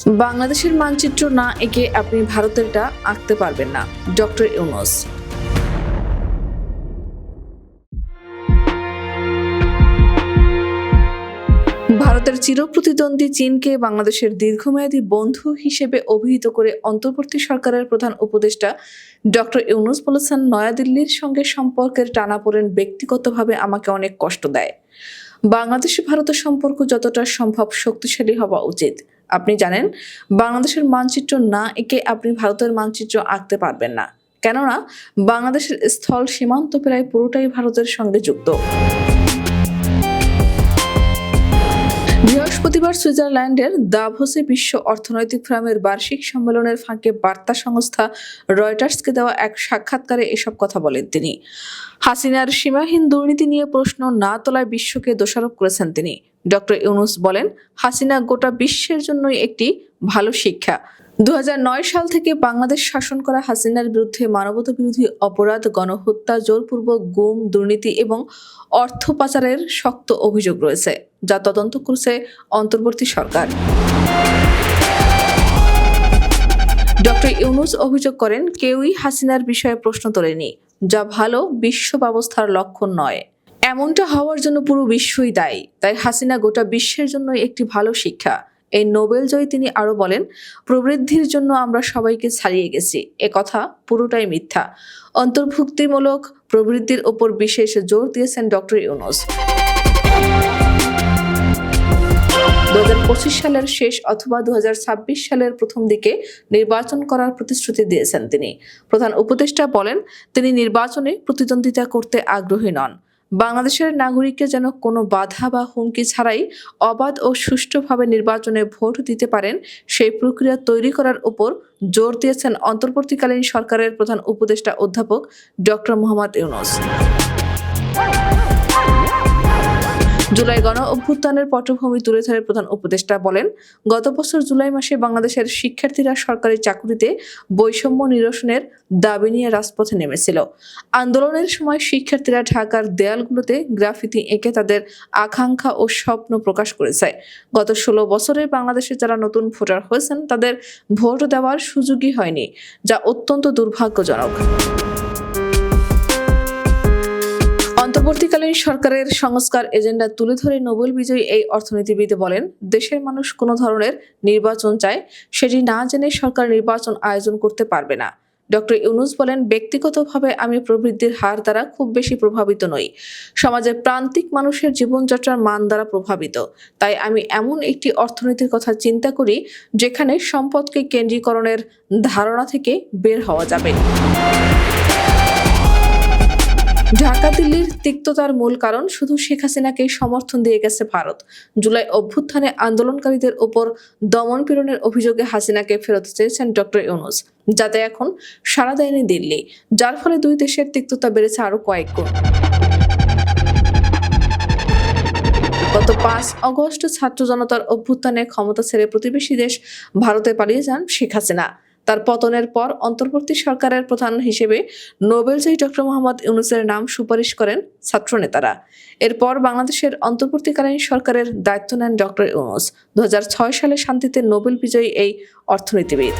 বাংলাদেশের মানচিত্র না এঁকে আপনি ভারতেরটা আঁকতে পারবেন না, ডক্টর ইউনূস। ভারতের চিরপ্রতিদ্বন্দ্বী চীনকে বাংলাদেশের দীর্ঘমেয়াদী বন্ধু হিসেবে অভিহিত করে অন্তর্বর্তী সরকারের প্রধান উপদেষ্টা ডক্টর ইউনূস বলেছেন, নয়াদিল্লির সঙ্গে সম্পর্কের টানাপোড়েন ব্যক্তিগতভাবে আমাকে অনেক কষ্ট দেয়। বাংলাদেশ ভারতের সম্পর্ক যতটা সম্ভব শক্তিশালী হওয়া উচিত। আপনি জানেন, বাংলাদেশের মানচিত্র না এঁকে আপনি ভারতের মানচিত্র আঁকতে পারবেন না, কেননা বাংলাদেশের স্থল সীমান্ত প্রায় পুরোটাই ভারতের সঙ্গে যুক্ত। বৃহস্পতিবার সুইজারল্যান্ডের দাভোসে বিশ্ব অর্থনৈতিক ফোরামের বার্ষিক সম্মেলনের ফাঁকে বার্তা সংস্থা রয়টার্সকে দেওয়া এক সাক্ষাৎকারে এসব কথা বলেন তিনি। হাসিনার সীমাহীন দুর্নীতি নিয়ে প্রশ্ন না তোলায় বিশ্বকে দোষারোপ করেছেন তিনি। ডক্টর ইউনূস বলেন, হাসিনা গোটা বিশ্বের জন্যই একটি ভালো শিক্ষা। 2009 সাল থেকে বাংলাদেশ শাসন করা হাসিনার বিরুদ্ধে মানবতাবিরোধী অপরাধ, গণহত্যা, জোরপূর্বক গুম, দুর্নীতি এবং অর্থ পাচারের শক্ত অভিযোগ রয়েছে, যা তদন্ত করছে অন্তর্বর্তী সরকার। ডক্টর ইউনূস অভিযোগ করেন, কেউই হাসিনার বিষয়ে প্রশ্ন তোলেনি, যা ভালো বিশ্ব ব্যবস্থার লক্ষণ নয়। এমনটা হওয়ার জন্য পুরো বিশ্বই দায়ী, তাই হাসিনা গোটা বিশ্বের জন্য একটি ভালো শিক্ষা। এই নোবেল জয়ী তিনি আরো বলেন, প্রবৃদ্ধির জন্য আমরা সবাইকে ছাড়িয়ে গেছি, এ কথা পুরোটাই মিথ্যা। অন্তর্ভুক্তিমূলক প্রবৃদ্ধির ওপর বিশেষ জোর দিয়েছেন ডক্টর ইউনূস। 2025 সালের শেষ অথবা 2026 সালের প্রথম দিকে নির্বাচন করার প্রতিশ্রুতি দিয়েছেন তিনি। প্রধান উপদেষ্টা বলেন, তিনি নির্বাচনে প্রতিদ্বন্দ্বিতা করতে আগ্রহী নন। বাংলাদেশের নাগরিককে যেন কোনো বাধা বা হুমকি ছাড়াই অবাধ ও সুষ্ঠুভাবে নির্বাচনে ভোট দিতে পারেন, সেই প্রক্রিয়া তৈরি করার উপর জোর দিয়েছেন অন্তর্বর্তীকালীন সরকারের প্রধান উপদেষ্টা অধ্যাপক ডক্টর মোহাম্মদ ইউনূস। জুলাই গণ অভ্যুত্থানের পটভূমি তুলে ধরে প্রধান উপদেষ্টা বলেন, গত বছর জুলাই মাসে বাংলাদেশের শিক্ষার্থীরা সরকারি চাকুরিতে বৈষম্য নিরসনের দাবি নিয়ে রাজপথে নেমেছিল। আন্দোলনের সময় শিক্ষার্থীরা ঢাকার দেয়ালগুলোতে গ্রাফিতি এঁকে তাদের আকাঙ্ক্ষা ও স্বপ্ন প্রকাশ করেছে। গত 16 বছরে বাংলাদেশে যারা নতুন ভোটার হয়েছেন, তাদের ভোট দেওয়ার সুযোগই হয়নি, যা অত্যন্ত দুর্ভাগ্যজনক। অন্তর্বর্তীকালীন সরকারের সংস্কার এজেন্ডা তুলে ধরে নোবেল বিজয়ী এই অর্থনীতিবিদ বলেন, দেশের মানুষ কোনো ধরনের নির্বাচন চায়, সেটি না জেনে সরকার নির্বাচন আয়োজন করতে পারবে না। ডক্টর ইউনূস বলেন, ব্যক্তিগতভাবে আমি প্রবৃদ্ধির হার দ্বারা খুব বেশি প্রভাবিত নই, সমাজের প্রান্তিক মানুষের জীবনযাত্রার মান দ্বারা প্রভাবিত। তাই আমি এমন একটি অর্থনীতির কথা চিন্তা করি, যেখানে সম্পদকে কেন্দ্রীকরণের ধারণা থেকে বের হওয়া যাবে। ঢাকা দিল্লির তিক্ততার মূল কারণ শুধু শেখ হাসিনাকে সমর্থন দিয়ে গেছে ভারত। জুলাই অভ্যুত্থানে আন্দোলনকারীদের ওপর দমন পীড়নের অভিযোগে হাসিনাকে ফেরত চেয়েছেন ডক্টর ইউনূস, যাতে এখন সাড়া দেয়নি দিল্লি, যার ফলে দুই দেশের তিক্ততা বেড়েছে আরো কয়েক গুণ। গত 5 আগস্ট ছাত্র জনতার অভ্যুত্থানে ক্ষমতা ছেড়ে প্রতিবেশী দেশ ভারতে পালিয়ে যান শেখ হাসিনা। তার পতনের পর অন্তর্বর্তী সরকারের প্রধান হিসেবে নোবেলজয়ী ডক্টর মোহাম্মদ ইউনূসের নাম সুপারিশ করেন ছাত্রনেতারা। এরপর বাংলাদেশের অন্তর্বর্তীকালীন সরকারের দায়িত্ব নেন ডক্টর ইউনূস। 2006 সালে শান্তিতে নোবেল বিজয়ী এই অর্থনীতিবিদ।